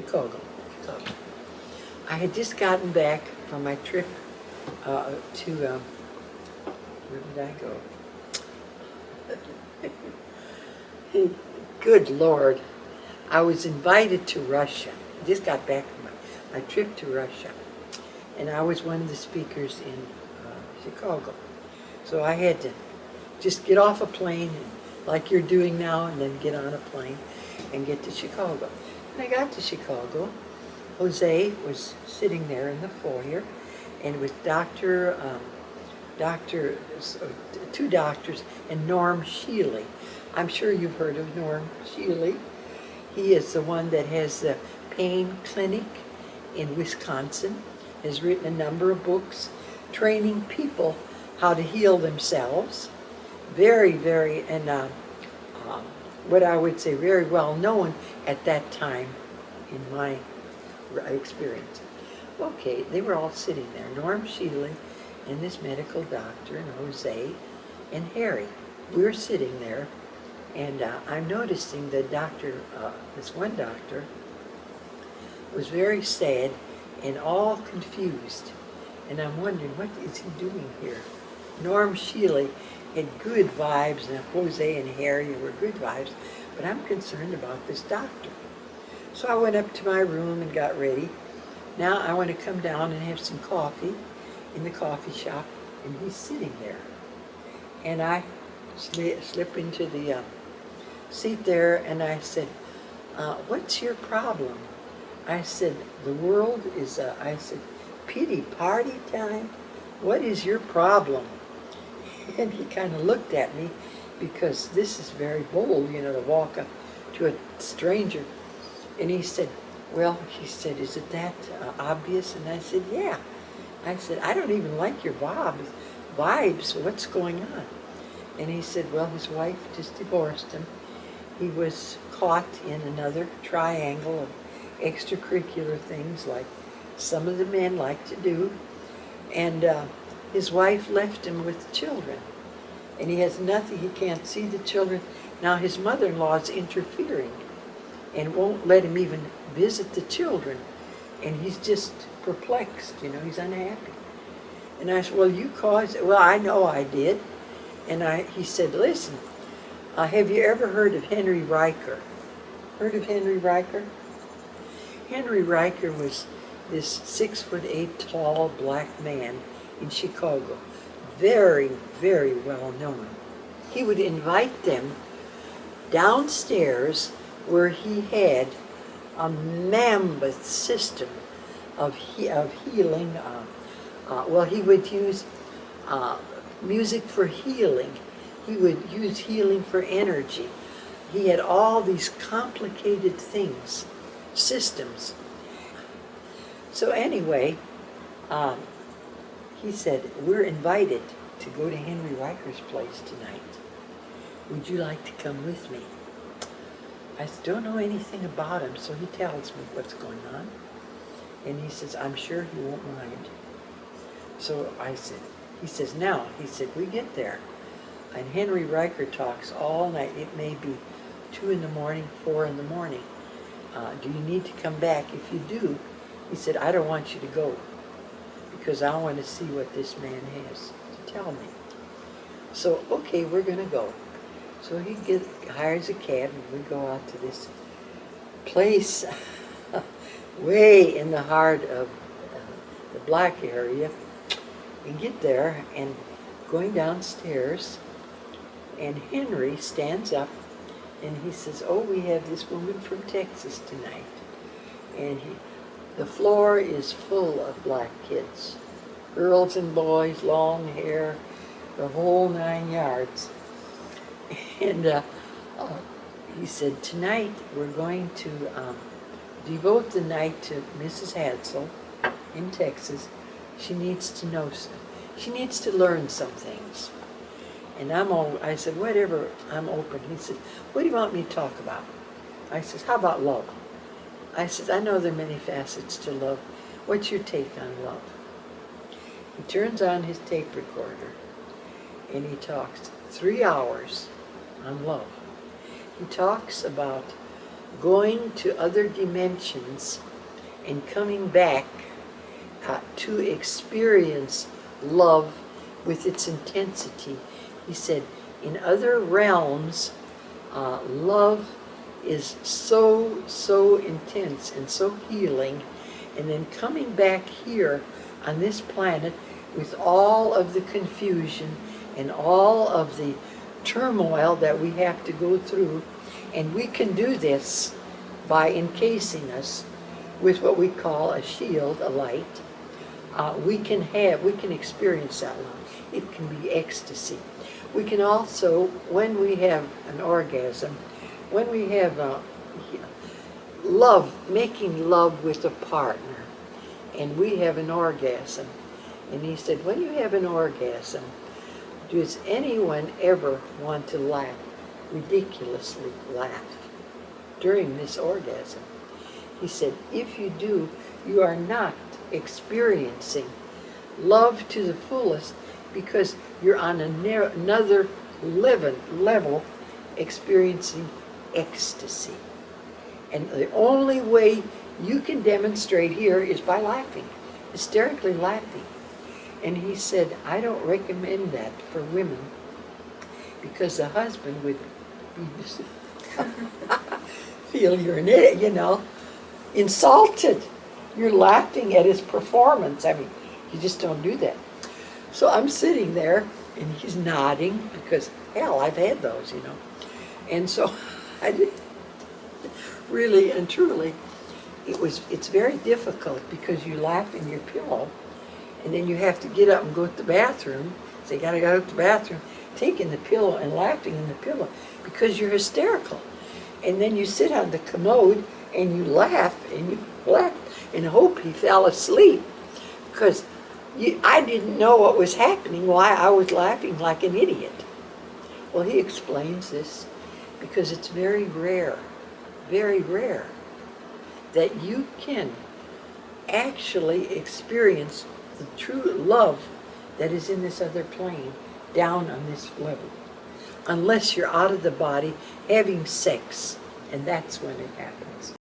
Chicago. I had just gotten back from my trip to, where did I go? Good Lord. I was invited to Russia. I just got back from my trip to Russia. And I was one of the speakers in Chicago. So I had to just get off a plane, like you're doing now, and then get on a plane and get to Chicago. When I got to Chicago, Jose was sitting there in the foyer, and with two doctors, and Norm Shealy. I'm sure you've heard of Norm Shealy. He is the one that has the pain clinic in Wisconsin, has written a number of books training people how to heal themselves. Very, very, and what I would say very well known at that time in my experience. Okay, they were all sitting there, Norm Shealy and this medical doctor and Jose and Harry. We were sitting there, and I'm noticing the doctor, this one doctor, was very sad and all confused. And I'm wondering, what is he doing here? Norm Shealy had good vibes, and Jose and Harry were good vibes, but I'm concerned about this doctor. So I went up to my room and got ready. Now I want to come down and have some coffee in the coffee shop, and he's sitting there. And I slip into the seat there, and I said, what's your problem? I said, the world is, I said, pity party time? What is your problem? And he kind of looked at me, because this is very bold, you know, to walk up to a stranger. And he said, well, he said, is it that obvious? And I said, yeah. I said, I don't even like your vibes. What's going on? And he said, well, his wife just divorced him. He was caught in another triangle of extracurricular things like some of the men like to do. And his wife left him with children. And he has nothing, he can't see the children. Now his mother-in-law is interfering and won't let him even visit the children. And he's just perplexed, you know, he's unhappy. And I said, well, you caused it. Well, I know I did. And he said, listen, have you ever heard of Henry Riker? Heard of Henry Riker? Henry Riker was this 6'8" tall black man in Chicago. Very, very well known. He would invite them downstairs where he had a mammoth system of healing. Well, he would use music for healing. He would use healing for energy. He had all these complicated things, systems. So anyway, he said, we're invited to go to Henry Riker's place tonight. Would you like to come with me? I don't know anything about him, so he tells me what's going on. And he says, I'm sure he won't mind. So I said, he says, now, he said, we get there. And Henry Riker talks all night. It may be 2 in the morning, 4 in the morning. Do you need to come back? If you do, he said, I don't want you to go, because I want to see what this man has to tell me. So, okay, we're going to go. So he hires a cab, and we go out to this place way in the heart of the black area. We get there, and going downstairs, and Henry stands up, and he says, oh, we have this woman from Texas tonight. And the floor is full of black kids, girls and boys, long hair, the whole 9 yards. And he said, tonight we're going to devote the night to Mrs. Hadsell in Texas. She needs to know, she needs to learn some things. And I said, whatever, I'm open. He said, what do you want me to talk about? I said, how about love? I said, I know there are many facets to love. What's your take on love? He turns on his tape recorder, and he talks 3 hours on love. He talks about going to other dimensions and coming back to experience love with its intensity. He said, in other realms, love is so intense and so healing, and then coming back here on this planet with all of the confusion and all of the turmoil that we have to go through, and we can do this by encasing us with what we call a shield, a light. We can experience that love. It can be ecstasy. We can also, when we have an orgasm, when we have love, making love with a partner, and we have an orgasm. And he said, when you have an orgasm, does anyone ever want to laugh, ridiculously laugh, during this orgasm? He said, if you do, you are not experiencing love to the fullest, because you're on another level experiencing ecstasy. And the only way you can demonstrate here is by laughing, hysterically laughing. And he said, I don't recommend that for women, because the husband would feel you're an idiot, you know, insulted. You're laughing at his performance. I mean, you just don't do that. So I'm sitting there, and he's nodding, because, hell, I've had those, you know. And so I did, really and truly, it's very difficult, because you laugh in your pillow, and then you have to get up and go to the bathroom. So you gotta go to the bathroom, taking the pillow and laughing in the pillow, because you're hysterical. And then you sit on the commode, and you laugh, and hope he fell asleep, because I didn't know what was happening, why I was laughing like an idiot. Well, he explains this because it's very rare that you can actually experience the true love that is in this other plane down on this level, unless you're out of the body having sex, and that's when it happens.